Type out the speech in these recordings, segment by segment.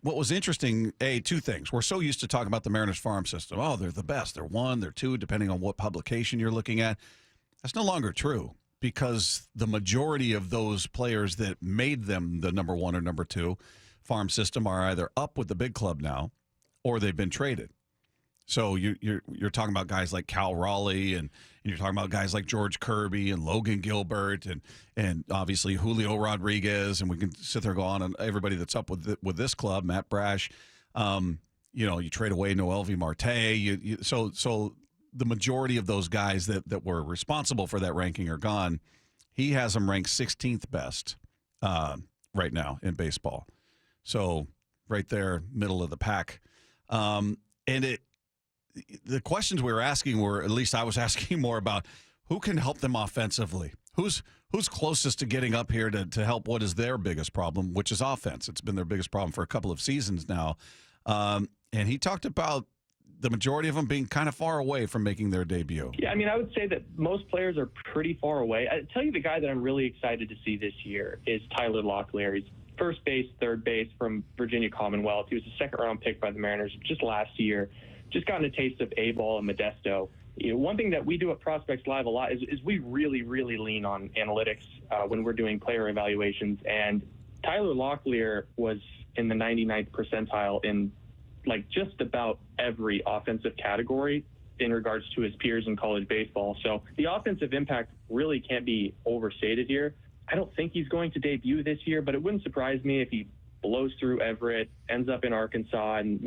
what was interesting, two things. We're so used to talking about the Mariners farm system. Oh, they're the best. They're one, they're two, depending on what publication you're looking at. That's no longer true because the majority of those players that made them the number one or number two farm system are either up with the big club now or they've been traded. So you're talking about guys like Cal Raleigh, and you're talking about guys like George Kirby and Logan Gilbert, and obviously Julio Rodriguez, and we can sit there and go on and everybody that's up with this club, Matt Brash. You trade away Noelvi Marte. So the majority of those guys that were responsible for that ranking are gone. He has them ranked 16th best right now in baseball. So right there, middle of the pack. The questions we were asking were, at least I was asking more about who can help them offensively. Who's closest to getting up here to help what is their biggest problem, which is offense. It's been their biggest problem for a couple of seasons now. And he talked about the majority of them being kind of far away from making their debut. Yeah, I mean, I would say that most players are pretty far away. I tell you, the guy that I'm really excited to see this year is Tyler Locklear. He's first base, third base from Virginia Commonwealth. He was a second-round pick by the Mariners just last year. Just gotten a taste of A-ball and Modesto. One thing that we do at Prospects Live a lot is we really, really lean on analytics when we're doing player evaluations. And Tyler Locklear was in the 99th percentile in like just about every offensive category in regards to his peers in college baseball. So the offensive impact really can't be overstated here. I don't think he's going to debut this year, but it wouldn't surprise me if he blows through Everett, ends up in Arkansas, and,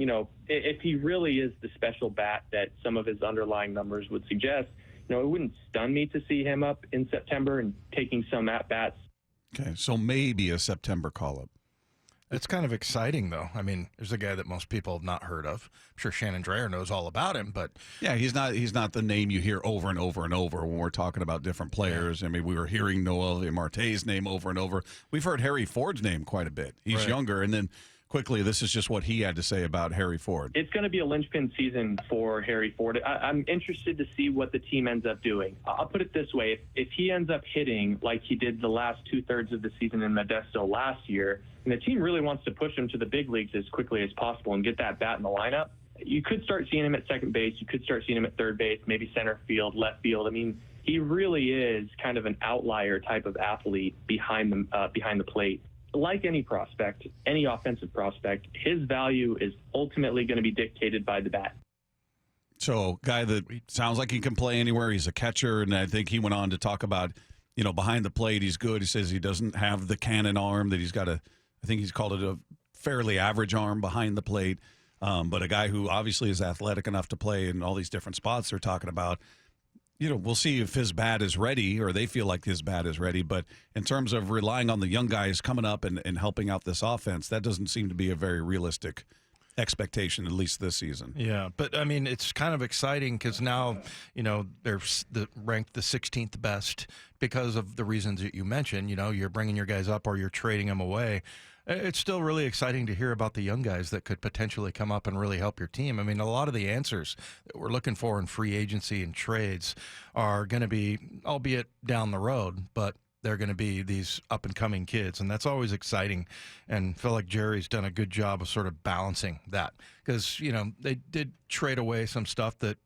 if he really is the special bat that some of his underlying numbers would suggest, it wouldn't stun me to see him up in September and taking some at-bats. Okay, so maybe a September call-up. It's kind of exciting, though. I mean, there's a guy that most people have not heard of. I'm sure Shannon Dreyer knows all about him, but yeah, he's not the name you hear over and over and over when we're talking about different players. I mean, we were hearing Noel Marte's name over and over. We've heard Harry Ford's name quite a bit. He's right. Younger, and then quickly, this is just what he had to say about Harry Ford. It's going to be a linchpin season for Harry Ford. I'm interested to see what the team ends up doing. I'll put it this way. If he ends up hitting like he did the last two-thirds of the season in Modesto last year, and the team really wants to push him to the big leagues as quickly as possible and get that bat in the lineup, you could start seeing him at second base. You could start seeing him at third base, maybe center field, left field. I mean, he really is kind of an outlier type of athlete behind the plate. Like any prospect, any offensive prospect, his value is ultimately going to be dictated by the bat. So, guy that sounds like he can play anywhere. He's a catcher, and I think he went on to talk about, behind the plate, he's good. He says he doesn't have the cannon arm, that he's got I think he's called it a fairly average arm behind the plate. But a guy who obviously is athletic enough to play in all these different spots they're talking about. We'll see if his bat is ready, or they feel like his bat is ready. But in terms of relying on the young guys coming up and helping out this offense, that doesn't seem to be a very realistic expectation, at least this season. Yeah, but I mean, it's kind of exciting because now, they're ranked the 16th best because of the reasons that you mentioned. You're bringing your guys up or you're trading them away. It's still really exciting to hear about the young guys that could potentially come up and really help your team. I mean, a lot of the answers that we're looking for in free agency and trades are going to be, albeit down the road, but they're going to be these up-and-coming kids, and that's always exciting. And I feel like Jerry's done a good job of sort of balancing that because, they did trade away some stuff that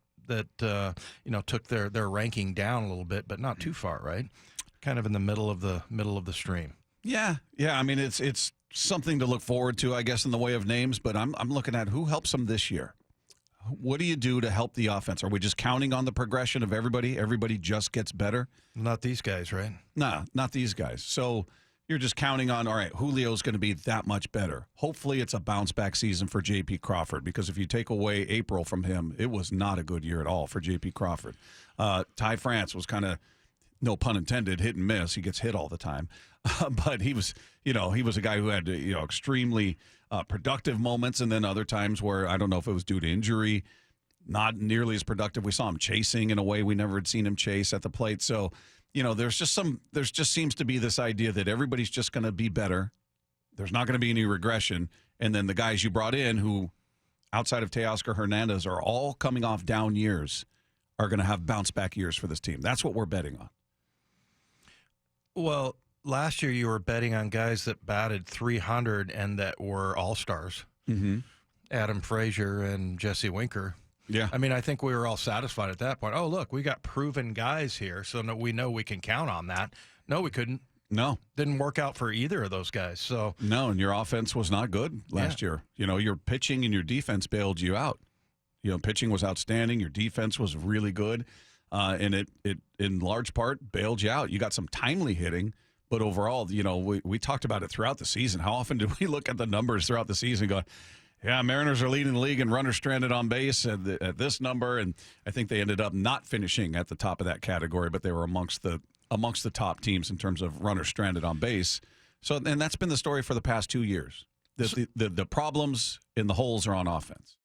took their ranking down a little bit, but not too far, right? Kind of in the middle of the stream. Yeah. I mean, it's something to look forward to, I guess, in the way of names, but I'm looking at who helps them this year. What do you do to help the offense? Are we just counting on the progression of everybody? Everybody just gets better? Not these guys, right? Nah, not these guys. So you're just counting on, all right, Julio's going to be that much better. Hopefully it's a bounce-back season for J.P. Crawford, because if you take away April from him, it was not a good year at all for J.P. Crawford. Ty France was kind of, no pun intended, hit and miss. He gets hit all the time. But he was a guy who had, extremely productive moments, and then other times where I don't know if it was due to injury, not nearly as productive. We saw him chasing in a way we never had seen him chase at the plate. So, there just seems to be this idea that everybody's just going to be better. There's not going to be any regression. And then the guys you brought in who, outside of Teoscar Hernandez, are all coming off down years, are going to have bounce-back years for this team. That's what we're betting on. Well, last year you were betting on guys that batted 300 and that were all-stars. Mm-hmm. Adam Frazier and Jesse Winker. Yeah. I mean, I think we were all satisfied at that point. Oh, look, we got proven guys here, so we know we can count on that. No, we couldn't. No. Didn't work out for either of those guys. So No, and your offense was not good last year. You know, your pitching and your defense bailed you out. You know, pitching was outstanding. Your defense was really good. And it in large part bailed you out. You got some timely hitting, but overall, you know, we talked about it throughout the season. How often did we look at the numbers throughout the season and go, yeah, Mariners are leading the league in runners stranded on base at this number, and I think they ended up not finishing at the top of that category, but they were amongst the top teams in terms of runners stranded on base. So, and that's been the story for the past 2 years. The problems in the holes are on offense.